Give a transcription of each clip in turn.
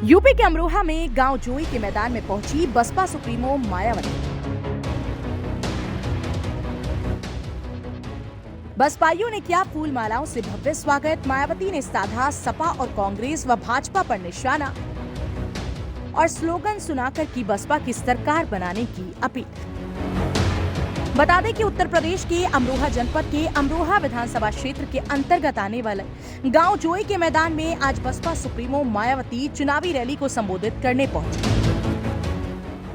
UP के अमरोहा में गांव जोई के मैदान में पहुंची बसपा सुप्रीमो मायावती। बसपाइयों ने किया फूल मालाओं से भव्य स्वागत। मायावती ने साधा सपा और कांग्रेस व भाजपा पर निशाना और स्लोगन सुनाकर की बसपा की सरकार बनाने की अपील। बता दें कि उत्तर प्रदेश के अमरोहा जनपद के अमरोहा विधानसभा क्षेत्र के अंतर्गत आने वाले गांव जोई के मैदान में आज बसपा सुप्रीमो मायावती चुनावी रैली को संबोधित करने पहुंची।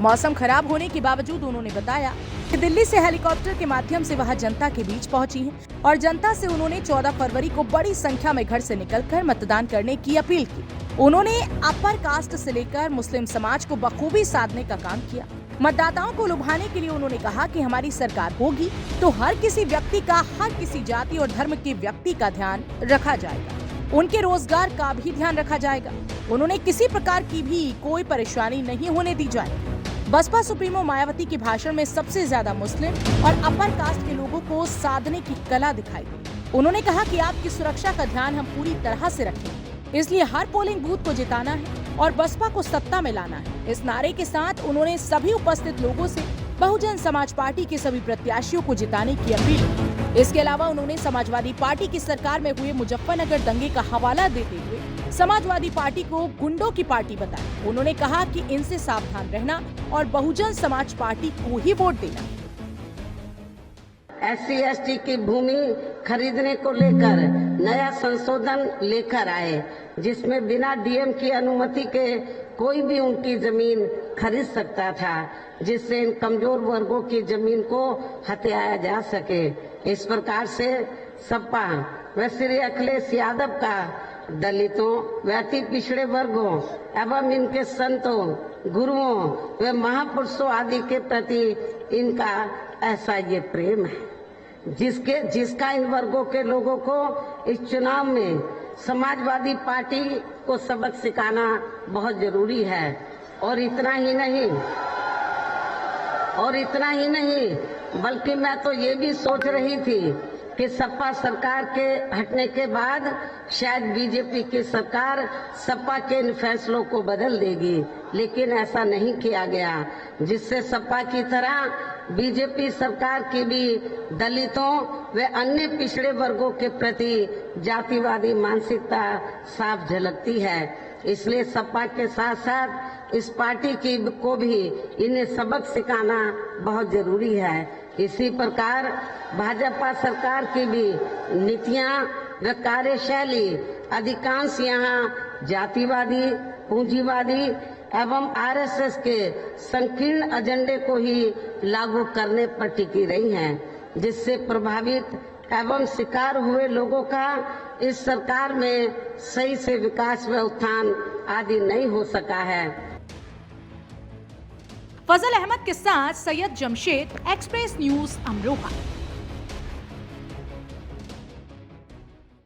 मौसम खराब होने के बावजूद उन्होंने बताया कि दिल्ली से हेलीकॉप्टर के माध्यम से वह जनता के बीच पहुंची हैं और जनता से उन्होंने 14 फरवरी को बड़ी संख्या में घर से निकलकर मतदान करने की अपील की। उन्होंने अपर कास्ट से लेकर मुस्लिम समाज को बखूबी साधने का काम किया। मतदाताओं को लुभाने के लिए उन्होंने कहा कि हमारी सरकार होगी तो हर किसी व्यक्ति का, हर किसी जाति और धर्म के व्यक्ति का ध्यान रखा जाएगा, उनके रोजगार का भी ध्यान रखा जाएगा। उन्होंने किसी प्रकार की भी कोई परेशानी नहीं होने दी जाएगी। बसपा सुप्रीमो मायावती के भाषण में सबसे ज्यादा मुस्लिम और अपर कास्ट के लोगों को साधने की कला दिखाई दी। उन्होंने कहा कि आपकी सुरक्षा का ध्यान हम पूरी तरह से रखेंगे, इसलिए हर पोलिंग बूथ को जिताना है और बसपा को सत्ता में लाना है। इस नारे के साथ उन्होंने सभी उपस्थित लोगों से बहुजन समाज पार्टी के सभी प्रत्याशियों को जिताने की अपील की। इसके अलावा उन्होंने समाजवादी पार्टी की सरकार में हुए मुजफ्फरनगर दंगे का हवाला देते हुए समाजवादी पार्टी को गुंडों की पार्टी बताया। उन्होंने कहा कि इनसे सावधान रहना और बहुजन समाज पार्टी को ही वोट देना। SC/ST की भूमि खरीदने को लेकर नया संशोधन लेकर आए, जिसमें बिना DM की अनुमति के कोई भी उनकी जमीन खरीद सकता था, जिससे इन कमजोर वर्गों की जमीन को हथियाया जा सके। इस प्रकार से सपा व श्री अखिलेश यादव का दलितों व अति पिछड़े वर्गों एवं इनके संतों, गुरुओं व महापुरुषों आदि के प्रति इनका ऐसा ये प्रेम है जिसका इन वर्गों के लोगों को इस चुनाव में समाजवादी पार्टी को सबक सिखाना बहुत जरूरी है। और इतना ही नहीं बल्कि मैं तो ये भी सोच रही थी कि सपा सरकार के हटने के बाद शायद बीजेपी की सरकार सपा के इन फैसलों को बदल देगी, लेकिन ऐसा नहीं किया गया, जिससे सपा की तरह बीजेपी सरकार की भी दलितों व अन्य पिछड़े वर्गों के प्रति जातिवादी मानसिकता साफ झलकती है। इसलिए सपा के साथ साथ इस पार्टी को भी इन्हें सबक सिखाना बहुत जरूरी है। इसी प्रकार भाजपा सरकार की भी नीतियां व कार्यशैली अधिकांश यहाँ जातिवादी, पूंजीवादी एवं RSS के संकीर्ण एजेंडे को ही लागू करने पर टिकी रही हैं, जिससे प्रभावित एवं शिकार हुए लोगों का इस सरकार में सही से विकास व उत्थान आदि नहीं हो सका है। फजल अहमद के साथ सैयद जमशेद, एक्सप्रेस न्यूज अमरोहा।